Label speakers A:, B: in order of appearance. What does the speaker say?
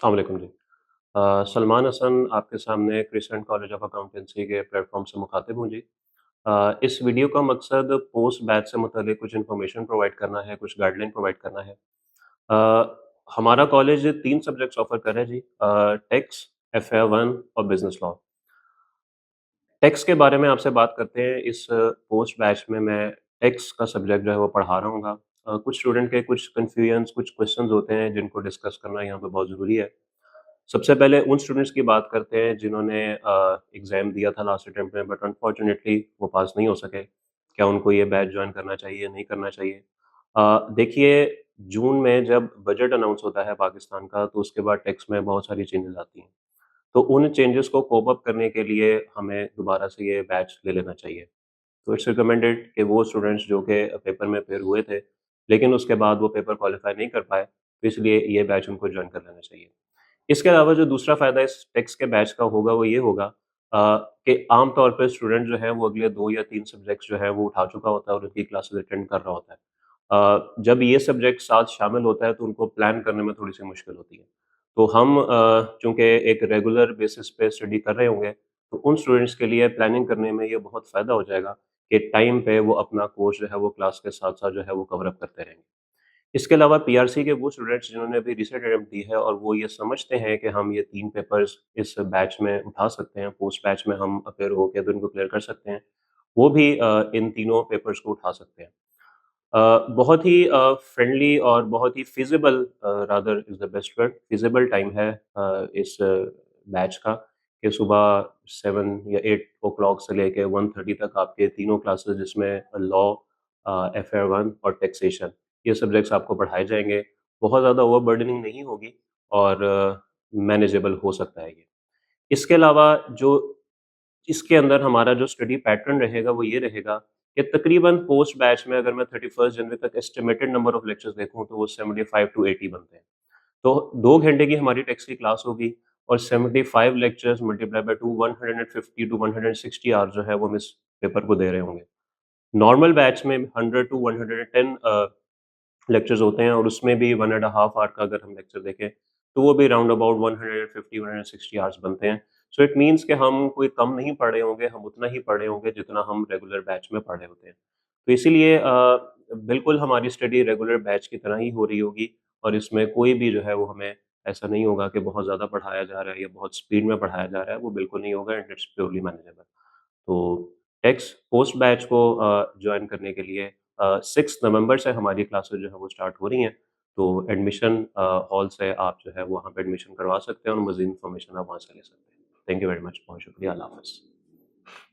A: अस्सलाम वालेकुम जी। सलमान हसन आपके सामने क्रिसेंट कॉलेज ऑफ अकाउंटेंसी के प्लेटफ़ॉर्म से मुखातिब हूँ जी। इस वीडियो का मकसद पोस्ट बैच से मुताल्लिक कुछ इन्फॉर्मेशन प्रोवाइड करना है, कुछ गाइडलाइन प्रोवाइड करना है। हमारा कॉलेज 3 सब्जेक्ट्स ऑफ़र कर रहा है जी, टैक्स, एफए 1 और बिज़नेस लॉ। टैक्स के बारे में आपसे बात करते हैं। इस पोस्ट बैच में मैं टैक्स का सब्जेक्ट जो है वो पढ़ा रहा हूँगा। कुछ स्टूडेंट के कुछ कन्फ्यूजन्स, कुछ क्वेश्चन्स होते हैं जिनको डिस्कस करना यहाँ पे बहुत ज़रूरी है। सबसे पहले उन स्टूडेंट्स की बात करते हैं जिन्होंने एग्ज़ाम दिया था लास्ट अटेम्प्ट में बट अनफॉर्च्यूनेटली वो पास नहीं हो सके। क्या उनको ये बैच जॉइन करना चाहिए, नहीं करना चाहिए? देखिए, जून में जब बजट अनाउंस होता है पाकिस्तान का तो उसके बाद टैक्स में बहुत सारी चेंजेज़ आती हैं। तो उन चेंजेज़ को कोप अप करने के लिए हमें दोबारा से ये बैच ले लेना चाहिए। तो इट्स रिकमेंडेड कि वो स्टूडेंट्स जो कि पेपर में फेल हुए थे, लेकिन उसके बाद वो पेपर क्वालीफाई नहीं कर पाए, तो इसलिए ये बैच उनको जॉइन कर लेना चाहिए। इसके अलावा जो दूसरा फ़ायदा इस टैक्स के बैच का होगा वो ये होगा कि आम तौर पे स्टूडेंट जो है वो अगले 2 या 3 सब्जेक्ट्स जो है वो उठा चुका होता है और उनकी क्लासेस अटेंड कर रहा होता है। जब ये सब्जेक्ट साथ शामिल होता है तो उनको प्लान करने में थोड़ी-सी मुश्किल होती है। तो हम चूँकि एक रेगुलर बेसिस पे स्टडी कर रहे होंगे, तो उन स्टूडेंट्स के लिए प्लानिंग करने में ये बहुत फ़ायदा हो जाएगा कि टाइम पे वो अपना कोर्स जो है वो क्लास के साथ-साथ जो है वो कवर अप करते रहेंगे। इसके अलावा पीआरसी के वो स्टूडेंट्स जिन्होंने अभी रिसेंट अटेम्प्ट दी है और वो ये समझते हैं कि हम ये 3 पेपर्स इस बैच में उठा सकते हैं, पोस्ट बैच में हम अपेयर होके तो इनको क्लियर कर सकते हैं, वो भी इन तीनों पेपर्स को उठा सकते हैं। बहुत ही फ्रेंडली और बहुत ही feasible rather is the best word feasible time है इस बैच का कि सुबह 7 या 8 ओ क्लॉक से लेके 1:30 तक आपके तीनों क्लासेस जिसमें लॉ, एफए 1 और टैक्सेशन ये सब्जेक्ट्स आपको पढ़ाए जाएँगे। बहुत ज़्यादा ओवरबर्डनिंग नहीं होगी और मैनेजेबल हो सकता है ये। इसके अलावा जो इसके अंदर हमारा जो स्टडी पैटर्न रहेगा वो ये रहेगा कि तकरीबन पोस्ट बैच में अगर मैं 31 जनवरी तक एस्टिमेटेड नंबर ऑफ लेक्चर्स देखूँ तो वो 75 टू 80 बनते हैं। तो 2 घंटे की हमारी टेक्स्ट की क्लास होगी और 75 lectures multiply by 2 150 to 160 hours जो है वो हम इस पेपर को दे रहे होंगे। नॉर्मल बैच में 100 टू 110 लेक्चर्स होते हैं और उसमें भी 1 एंड अ हाफ आवर का अगर हम लेक्चर देखें, तो वो भी राउंड अबाउट 150-160 आवर्स बनते हैं। सो इट मीन्स कि हम कोई कम नहीं पढ़े होंगे, हम उतना ही पढ़े होंगे जितना हम रेगुलर बैच में पढ़े होते हैं। तो इसीलिए बिल्कुल हमारी स्टडी रेगुलर बैच की तरह ही हो रही होगी और इसमें कोई भी जो है वो हमें ऐसा नहीं होगा कि बहुत ज़्यादा पढ़ाया जा रहा है या बहुत स्पीड में पढ़ाया जा रहा है, वो बिल्कुल नहीं होगा एंड इट्स प्योरली मैनेजेबल। तो टेक्स पोस्ट बैच को जॉइन करने के लिए 6 नवंबर से हमारी क्लासेस जो है वो स्टार्ट हो रही हैं। तो एडमिशन हॉल से आप जो है वहाँ पे एडमिशन करवा सकते हैं और मज़ीद इन्फॉर्मेशन आप वहाँ से ले सकते हैं। Thank you very much. बहुत शुक्रिया। अल्लाह हाफ़िज़।